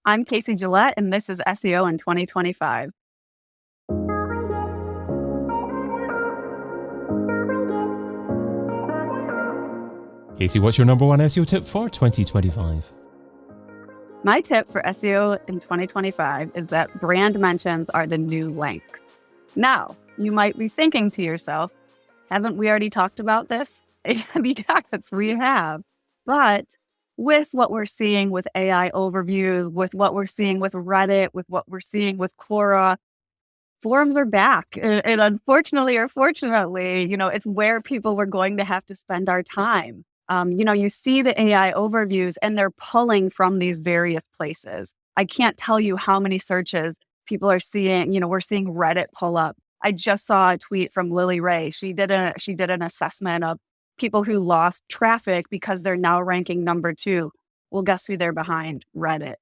I'm Casie Gillette, and this is SEO in 2025. Casie, what's your number one SEO tip for 2025? My tip for SEO in 2025 is that brand mentions are the new links. Now, you might be thinking to yourself, haven't we already talked about this? Yes, we have. But with what we're seeing with AI overviews, with what we're seeing with Reddit, with what we're seeing with Quora, forums are back. And unfortunately or fortunately, it's where people were going to have to spend our time. You see the AI overviews and they're pulling from these various places. I can't tell you how many searches people are seeing. We're seeing Reddit pull up. I just saw a tweet from Lily Ray. She did an assessment of people who lost traffic because they're now ranking number 2. Well, guess who they're behind? Reddit.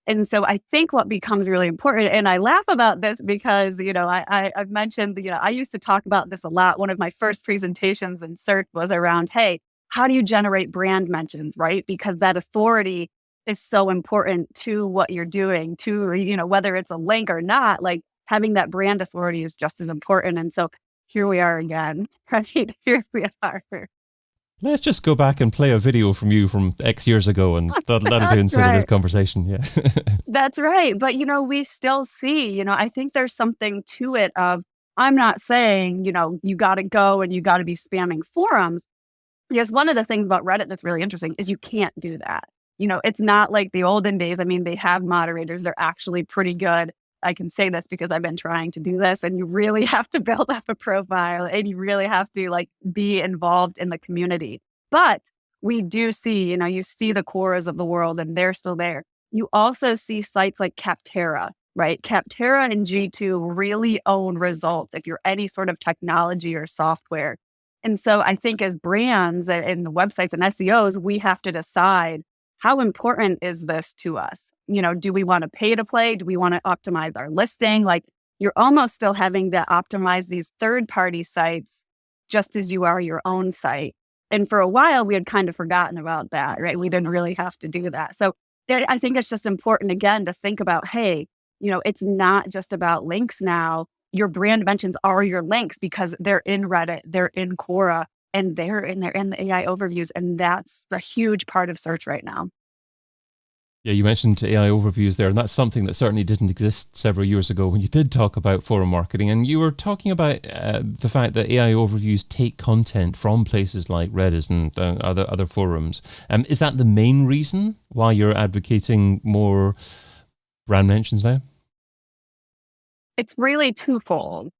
And so I think what becomes really important, and I laugh about this because, I've mentioned, I used to talk about this a lot. One of my first presentations in search was around, hey, how do you generate brand mentions, right? Because that authority is so important to what you're doing, to, whether it's a link or not, like having that brand authority is just as important. And so here we are again, right? Here we are. Let's just go back and play a video from you from X years ago and that'll do instead of this conversation. Yeah. That's right. But, we still see, I think there's something to it of, I'm not saying, you got to go and you got to be spamming forums. Because one of the things about Reddit that's really interesting is you can't do that. It's not like the olden days. I mean, they have moderators. They're actually pretty good. I can say this because I've been trying to do this, and you really have to build up a profile and you really have to be involved in the community. But we do see, you see the Quoras of the world and they're still there. You also see sites like Capterra, right? Capterra and G2 really own results if you're any sort of technology or software. And so I think as brands and websites and SEOs, we have to decide, how important is this to us? Do we want to pay to play? Do we want to optimize our listing? You're almost still having to optimize these third-party sites just as you are your own site. And for a while, we had kind of forgotten about that, right? We didn't really have to do that. So I think it's just important, again, to think about, hey, it's not just about links now. Your brand mentions are your links because they're in Reddit, they're in Quora, and they're in the AI overviews. And that's a huge part of search right now. Yeah, you mentioned AI overviews there, and that's something that certainly didn't exist several years ago when you did talk about forum marketing. And you were talking about the fact that AI overviews take content from places like Reddit and other forums. Is that the main reason why you're advocating more brand mentions now? It's really twofold.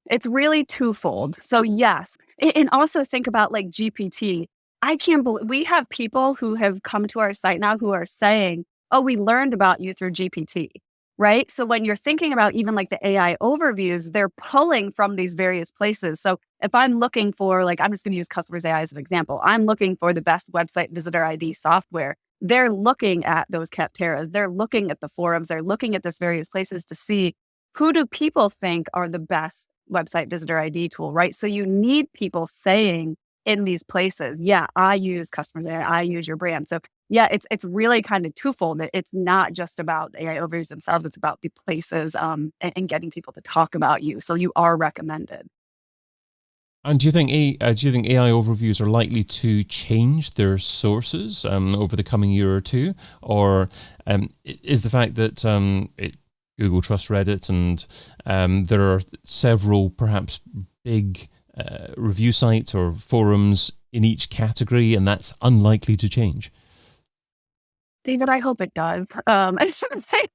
So yes, and also think about GPT. I can't believe we have people who have come to our site now who are saying, oh, we learned about you through GPT, right? So when you're thinking about even the AI overviews, they're pulling from these various places. So if I'm looking for, I'm just going to use Customers.ai as an example. I'm looking for the best website visitor ID software. They're looking at those Capterras. They're looking at the forums. They're looking at this various places to see, who do people think are the best website visitor ID tool, right? So you need people saying in these places, yeah, I use Customers.ai, I use your brand. So yeah, it's really kind of twofold. It's not just about AI overviews themselves. It's about the places and getting people to talk about you. So you are recommended. And do you think AI overviews are likely to change their sources over the coming year or two? Or is the fact that Google trusts Reddit and there are several perhaps big review sites or forums in each category, and that's unlikely to change? David, I hope it does. I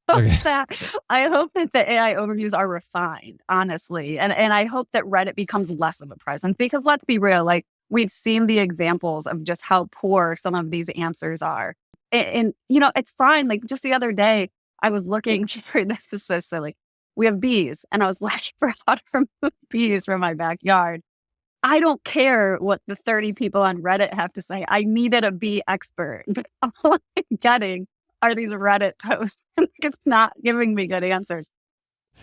hope that the AI overviews are refined, honestly. And I hope that Reddit becomes less of a presence, because let's be real, we've seen the examples of just how poor some of these answers are. And it's fine. Just the other day, I was looking for, this is so silly. We have bees, and I was looking for how to remove bees from my backyard. I don't care what the 30 people on Reddit have to say. I needed a bee expert. But all I'm getting are these Reddit posts. It's not giving me good answers.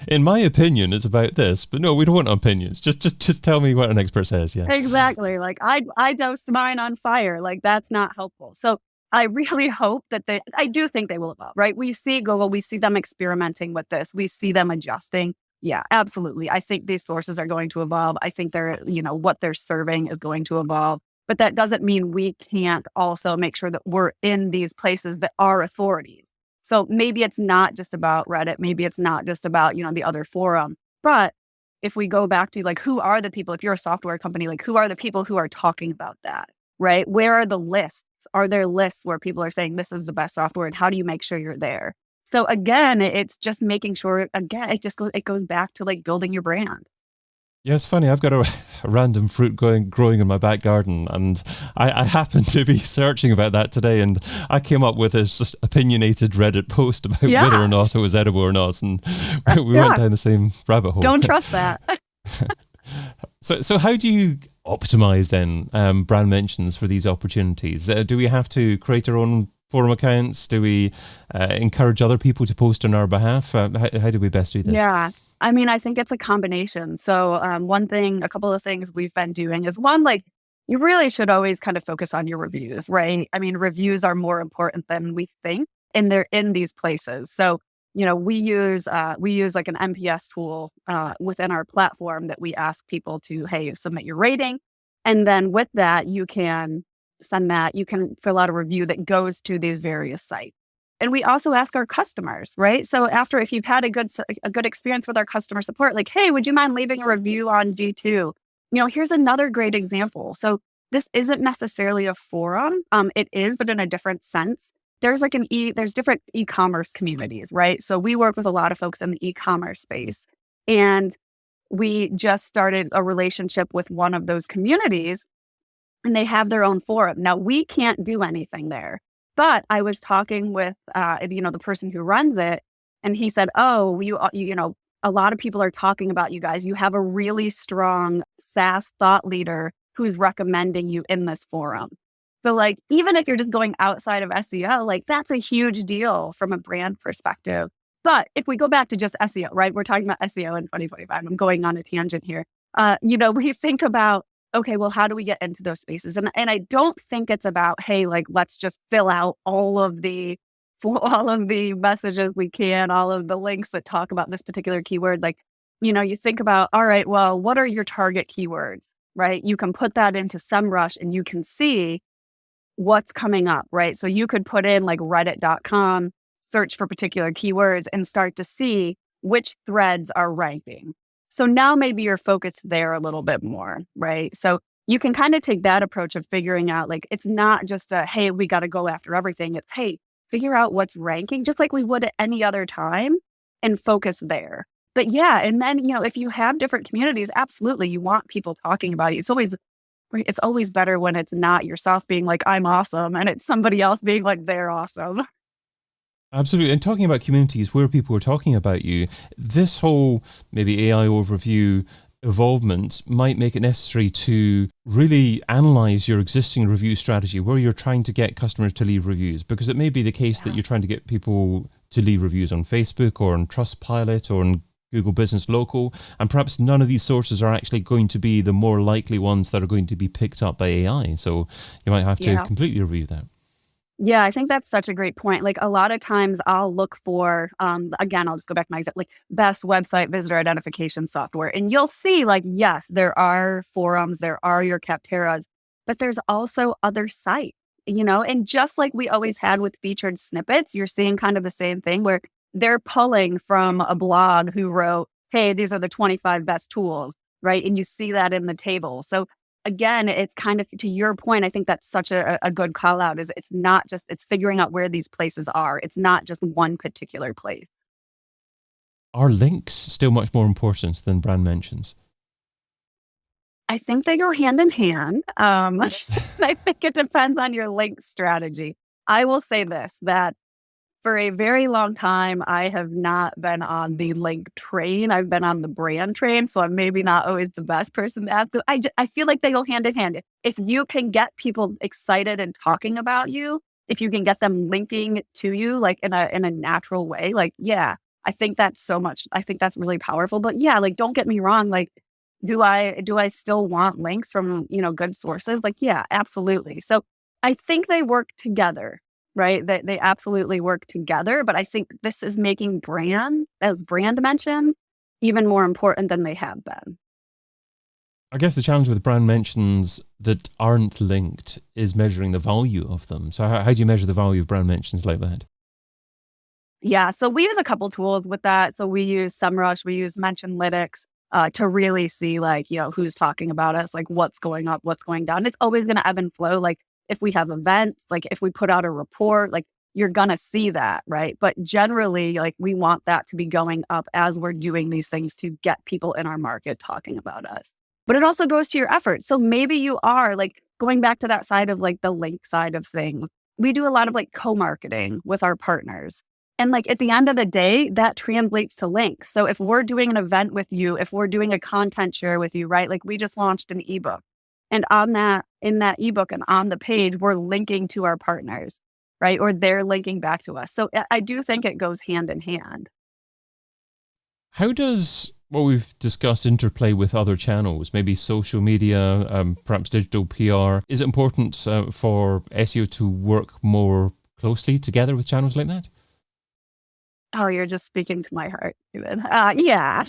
In my opinion, it's about this, but no, we don't want opinions. Just tell me what an expert says. Yeah, exactly. I dosed mine on fire. That's not helpful. So I really hope that I do think they will evolve, right? We see Google, we see them experimenting with this. We see them adjusting. Yeah, absolutely. I think these sources are going to evolve. I think what they're serving is going to evolve. But that doesn't mean we can't also make sure that we're in these places that are authorities. So maybe it's not just about Reddit. Maybe it's not just about, the other forum. But if we go back to like, who are the people, if you're a software company, like who are the people who are talking about that, right? Where are the lists? Are there lists where people are saying this is the best software, and how do you make sure you're there? So again, it's just making sure, again, it goes back to like building your brand. Yeah, it's funny. I've got a random fruit growing in my back garden, and I happened to be searching about that today, and I came up with this opinionated Reddit post about whether or not it was edible or not, and we went down the same rabbit hole. Don't trust that. So how do you optimize then brand mentions for these opportunities? Do we have to create our own forum accounts? Do we encourage other people to post on our behalf? How do we best do this? Yeah. I mean, I think it's a combination. So a couple of things we've been doing is one, like you really should always kind of focus on your reviews, right? I mean, reviews are more important than we think, and they're in these places. So, we use like an NPS tool within our platform that we ask people to, hey, submit your rating. And then with that, you can fill out a review that goes to these various sites. And we also ask our customers, right? So if you've had a good experience with our customer support, like, hey, would you mind leaving a review on G2? Here's another great example. So this isn't necessarily a forum. It is, but in a different sense. There's different e-commerce communities, right? So we work with a lot of folks in the e-commerce space. And we just started a relationship with one of those communities, and they have their own forum. Now, we can't do anything there. But I was talking with, the person who runs it, and he said, "Oh, a lot of people are talking about you guys. You have a really strong SaaS thought leader who's recommending you in this forum." So, like, even if you're just going outside of SEO, like that's a huge deal from a brand perspective. But if we go back to just SEO, right? We're talking about SEO in 2025. I'm going on a tangent here. We think about, okay, well, how do we get into those spaces? And I don't think it's about, hey, like, let's just fill out all of the messages we can, all of the links that talk about this particular keyword. Like, you think about, all right, well, what are your target keywords, right? You can put that into SEMrush and you can see what's coming up, right? So you could put in like reddit.com, search for particular keywords and start to see which threads are ranking. So now maybe you're focused there a little bit more, right? So you can kind of take that approach of figuring out, like, it's not just hey, we got to go after everything. It's, hey, figure out what's ranking just like we would at any other time and focus there. But yeah, and then, if you have different communities, absolutely, you want people talking about it. It's always better when it's not yourself being like, I'm awesome, and it's somebody else being like, they're awesome. Absolutely. And talking about communities where people are talking about you, this whole maybe AI overview evolvement might make it necessary to really analyze your existing review strategy where you're trying to get customers to leave reviews, because it may be the case that you're trying to get people to leave reviews on Facebook or on Trustpilot or on Google Business Local, and perhaps none of these sources are actually going to be the more likely ones that are going to be picked up by AI. So you might have to completely review that. Yeah, I think that's such a great point. Like, a lot of times I'll look for, again, I'll just go back to my example, like best website visitor identification software. And you'll see, like, yes, there are forums, there are your Capteras, but there's also other sites, and just like we always had with featured snippets, you're seeing kind of the same thing where they're pulling from a blog who wrote, hey, these are the 25 best tools, right? And you see that in the table. So again, it's kind of, to your point, I think that's such a good call out, is it's not just, it's figuring out where these places are. It's not just one particular place. Are links still much more important than brand mentions? I think they go hand in hand. I think it depends on your link strategy. I will say this, that for a very long time, I have not been on the link train. I've been on the brand train. So I'm maybe not always the best person to ask. I feel like they go hand in hand. If you can get people excited and talking about you, if you can get them linking to you, like in a natural way, like, yeah, I think that's really powerful. But yeah, like, don't get me wrong. Like, do I still want links from, good sources? Like, yeah, absolutely. So I think they work together, right? They absolutely work together. But I think this is making brand, as brand mentioned, even more important than they have been. I guess the challenge with brand mentions that aren't linked is measuring the value of them. So how do you measure the value of brand mentions like that? Yeah, so we use a couple tools with that. So we use SEMrush, we use Mentionlytics to really see like, who's talking about us, like what's going up, what's going down. It's always going to ebb and flow. Like if we have events, like if we put out a report, like you're going to see that, right? But generally, like we want that to be going up as we're doing these things to get people in our market talking about us. But it also goes to your effort. So maybe you are like going back to that side of like the link side of things. We do a lot of like co-marketing with our partners. And like at the end of the day, that translates to links. So if we're doing an event with you, if we're doing a content share with you, right? Like we just launched an ebook. And in that ebook and on the page, we're linking to our partners, right? Or they're linking back to us. So I do think it goes hand in hand. How does what we've discussed interplay with other channels, maybe social media, perhaps digital PR? Is it important for SEO to work more closely together with channels like that? Oh, you're just speaking to my heart, David. Yeah.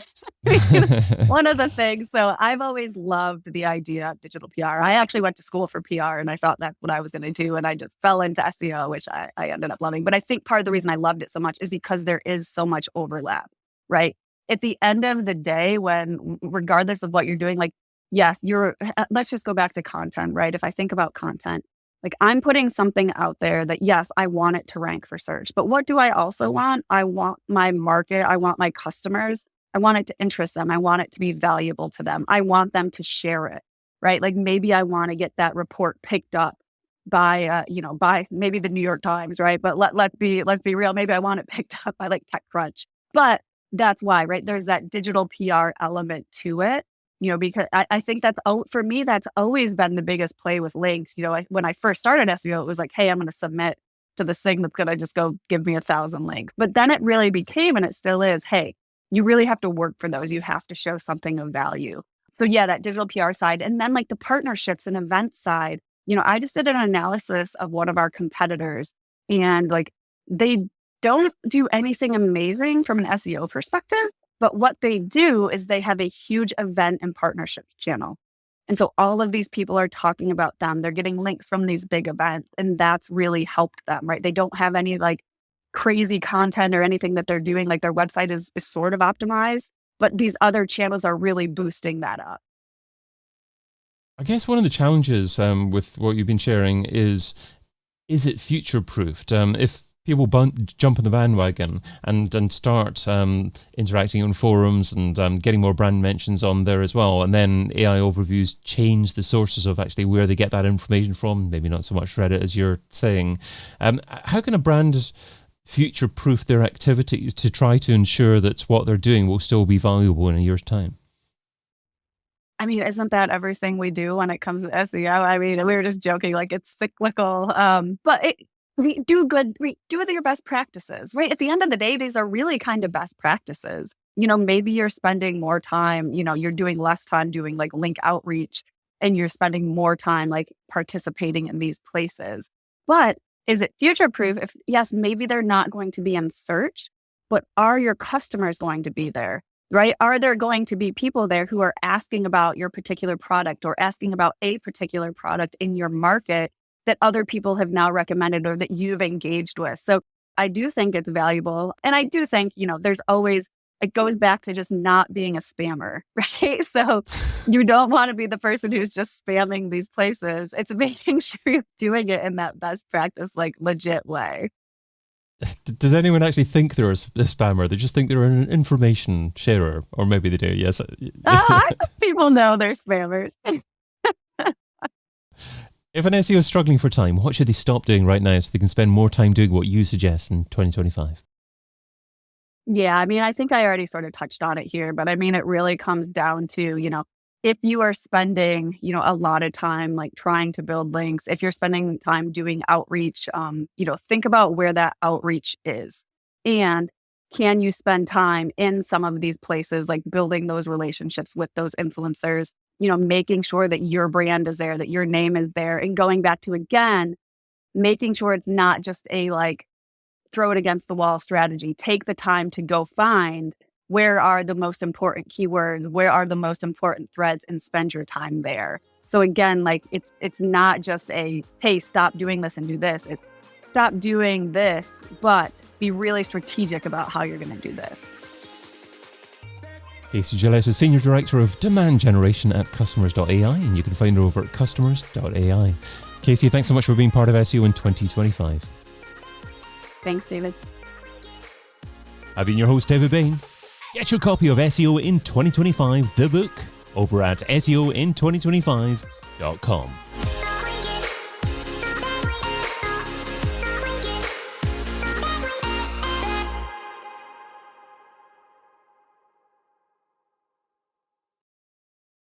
One of the things, so I've always loved the idea of digital PR. I actually went to school for PR and I thought that's what I was going to do. And I just fell into SEO, which I ended up loving. But I think part of the reason I loved it so much is because there is so much overlap, right? At the end of the day, regardless of what you're doing, like, yes, let's just go back to content, right? If I think about content, like I'm putting something out there that, yes, I want it to rank for search, but what do I also want? I want my market. I want my customers. I want it to interest them. I want it to be valuable to them. I want them to share it, right? Like maybe I want to get that report picked up by maybe the New York Times, right? But let's be real. Maybe I want it picked up by like TechCrunch, but that's why, right? There's that digital PR element to it. Because I think for me, that's always been the biggest play with links. When I first started SEO, it was like, hey, I'm going to submit to this thing that's going to just go give me 1,000 links. But then it really became, and it still is, hey, you really have to work for those. You have to show something of value. So yeah, that digital PR side. And then like the partnerships and events side, I just did an analysis of one of our competitors and like they don't do anything amazing from an SEO perspective. But what they do is they have a huge event and partnership channel. And so all of these people are talking about them. They're getting links from these big events, and that's really helped them, right? They don't have any like crazy content or anything that they're doing. Like their website is sort of optimized, but these other channels are really boosting that up. I guess one of the challenges with what you've been sharing is it future-proofed? If people jump on the bandwagon and start interacting on forums and getting more brand mentions on there as well. And then AI overviews change the sources of actually where they get that information from, maybe not so much Reddit as you're saying. How can a brand future-proof their activities to try to ensure that what they're doing will still be valuable in a year's time? I mean, isn't that everything we do when it comes to SEO? I mean, we were just joking, like it's cyclical, but we do with your best practices, right? At the end of the day, these are really kind of best practices. Maybe you're spending more time, you're doing less time doing like link outreach and you're spending more time like participating in these places. But is it future proof? If yes, maybe they're not going to be in search, but are your customers going to be there, right? Are there going to be people there who are asking about your particular product or asking about a particular product in your market that other people have now recommended or that you've engaged with? So I do think it's valuable. And I do think, there's always, it goes back to just not being a spammer, right? So you don't want to be the person who's just spamming these places. It's making sure you're doing it in that best practice, like legit way. Does anyone actually think they're a spammer? They just think they're an information sharer, or maybe they do, yes. I think people know they're spammers. If an SEO is struggling for time, what should they stop doing right now so they can spend more time doing what you suggest in 2025? Yeah, I mean, I think I already sort of touched on it here, but I mean, it really comes down to, if you are spending, a lot of time like trying to build links, if you're spending time doing outreach, think about where that outreach is. And can you spend time in some of these places, like building those relationships with those influencers, making sure that your brand is there, that your name is there, and going back to, again, making sure it's not just a like throw it against the wall strategy. Take the time to go find where are the most important keywords, where are the most important threads, and spend your time there. So again, like it's not just a, hey, stop doing this and do this. It's stop doing this, but be really strategic about how you're going to do this. Casie Gillette is Senior Director of Demand Generation at Customers.ai, and you can find her over at Customers.ai. Casie, thanks so much for being part of SEO in 2025. Thanks, David. I've been your host, David Bain. Get your copy of SEO in 2025, the book, over at SEOin2025.com.